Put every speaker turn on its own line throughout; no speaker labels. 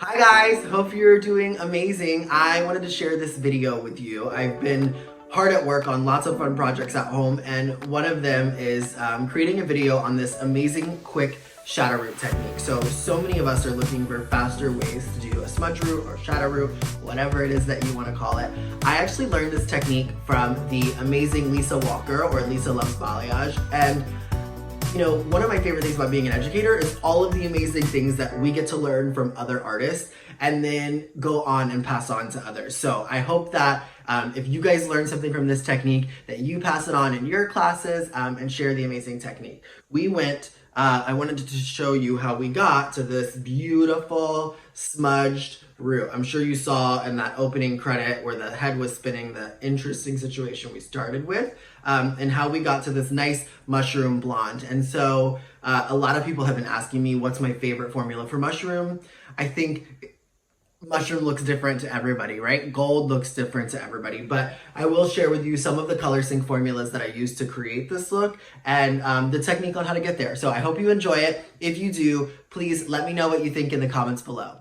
Hi guys, hope you're doing amazing. I wanted to share this video with you. I've been hard at work on lots of fun projects at home, and one of them is creating a video on this amazing quick shadow root technique. So many of us are looking for faster ways to do a smudge root or shadow root, whatever it is that you want to call it. I actually learned this technique from the amazing Lisa Walker, or Lisa Loves Balayage, and one of my favorite things about being an educator is all of the amazing things that we get to learn from other artists and then go on and pass on to others. So I hope that if you guys learn something from this technique, that you pass it on in your classes and share the amazing technique. I wanted to show you how we got to this beautiful smudged root. I'm sure you saw in that opening credit where the head was spinning the interesting situation we started with, and how we got to this nice mushroom blonde. And so a lot of people have been asking me what's my favorite formula for mushroom. I think mushroom looks different to everybody, right? Gold looks different to everybody, but I will share with you some of the color sync formulas that I used to create this look and the technique on how to get there. So I hope you enjoy it. If you do, please let me know what you think in the comments below.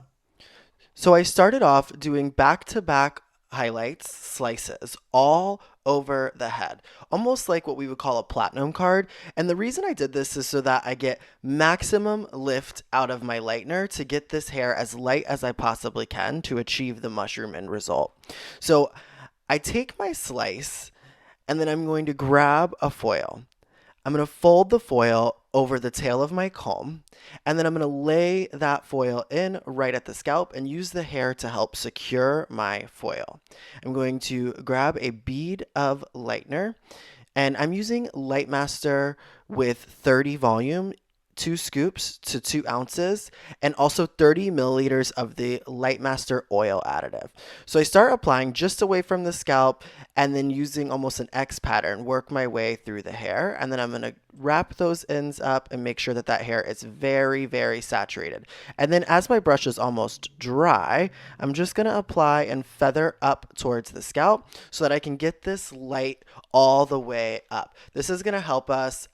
So I started off doing back-to-back highlights, slices, all over the head, almost like what we would call a platinum card. And the reason I did this is so that I get maximum lift out of my lightener to get this hair as light as I possibly can to achieve the mushroom end result. So I take my slice and then I'm going to grab a foil. I'm going to fold the foil over the tail of my comb, and then I'm going to lay that foil in right at the scalp and use the hair to help secure my foil. I'm going to grab a bead of lightener, and I'm using Lightmaster with 30 volume, 2 scoops to 2 ounces, and also 30 milliliters of the Lightmaster oil additive. So I start applying just away from the scalp and then using almost an X pattern, work my way through the hair. And then I'm going to wrap those ends up and make sure that that hair is very, very saturated. And then as my brush is almost dry, I'm just going to apply and feather up towards the scalp so that I can get this light all the way up. This is going to help us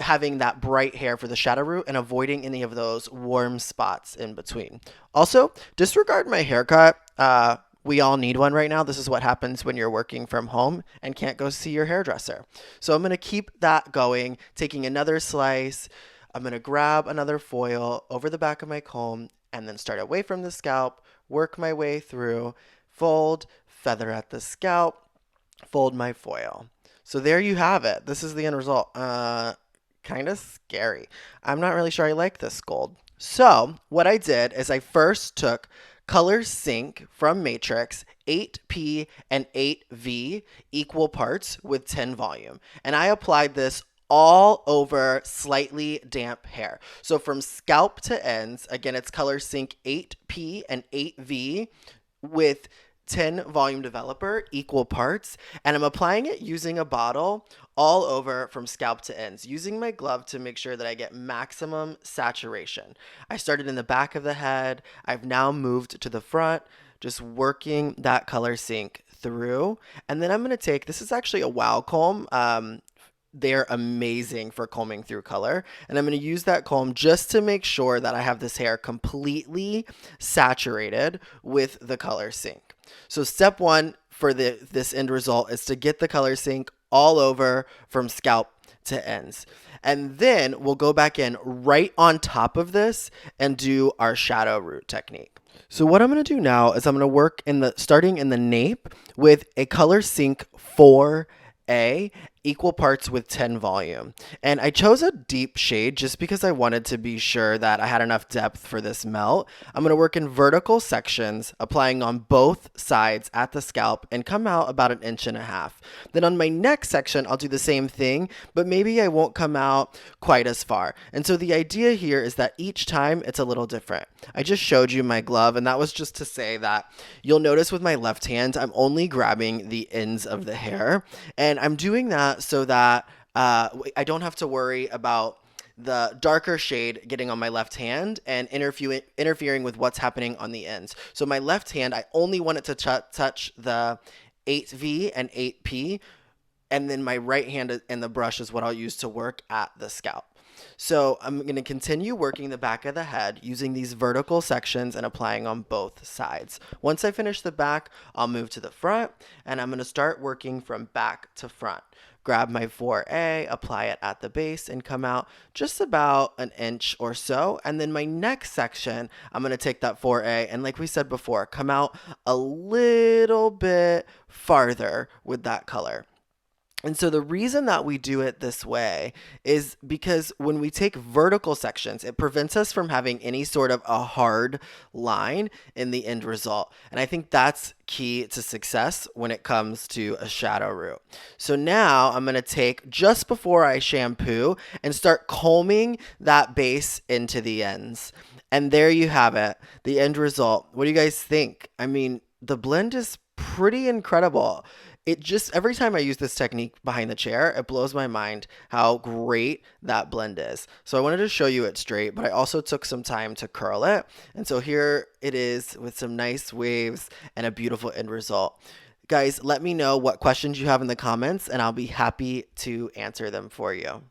having that bright hair for the shadow root and avoiding any of those warm spots in between. Also, disregard my haircut. We all need one right now. This is what happens when you're working from home and can't go see your hairdresser. So I'm going to keep that going, taking another slice. I'm going to grab another foil over the back of my comb and then start away from the scalp, work my way through, fold, feather at the scalp, fold my foil. So there you have it. This is the end result. Kind of scary. I'm not really sure I like this gold. So what I did is I first took Color Sync from Matrix 8P and 8V equal parts with 10 volume. And I applied this all over slightly damp hair. So from scalp to ends, again, it's Color Sync 8P and 8V with 10 volume developer equal parts, and I'm applying it using a bottle all over from scalp to ends, using my glove to make sure that I get maximum saturation. I started in the back of the head. I've now moved to the front, just working that color sync through. And then I'm going to take, this is actually a Wow comb. They're amazing for combing through color. And I'm going to use that comb just to make sure that I have this hair completely saturated with the color sync. So step one for this end result is to get the color sync all over from scalp to ends. And then we'll go back in right on top of this and do our shadow root technique. So what I'm going to do now is I'm going to work starting in the nape with a color sync 4A equal parts with 10 volume. And I chose a deep shade just because I wanted to be sure that I had enough depth for this melt. I'm going to work in vertical sections, applying on both sides at the scalp and come out about 1.5 inches. Then on my neck section, I'll do the same thing, but maybe I won't come out quite as far. And so the idea here is that each time it's a little different. I just showed you my glove, and that was just to say that you'll notice with my left hand, I'm only grabbing the ends of the hair, and I'm doing that so that I don't have to worry about the darker shade getting on my left hand and interfering with what's happening on the ends. So my left hand, I only want it to touch the 8V and 8P, and then my right hand and the brush is what I'll use to work at the scalp. So I'm going to continue working the back of the head using these vertical sections and applying on both sides. Once I finish the back, I'll move to the front and I'm going to start working from back to front. Grab my 4A, apply it at the base, and come out just about an inch or so. And then my next section, I'm going to take that 4A and, like we said before, come out a little bit farther with that color. And so the reason that we do it this way is because when we take vertical sections, it prevents us from having any sort of a hard line in the end result. And I think that's key to success when it comes to a shadow root. So now I'm going to take just before I shampoo and start combing that base into the ends. And there you have it, the end result. What do you guys think? I mean, the blend is pretty incredible. It just, every time I use this technique behind the chair, it blows my mind how great that blend is. So I wanted to show you it straight, but I also took some time to curl it. And so here it is with some nice waves and a beautiful end result. Guys, let me know what questions you have in the comments and I'll be happy to answer them for you.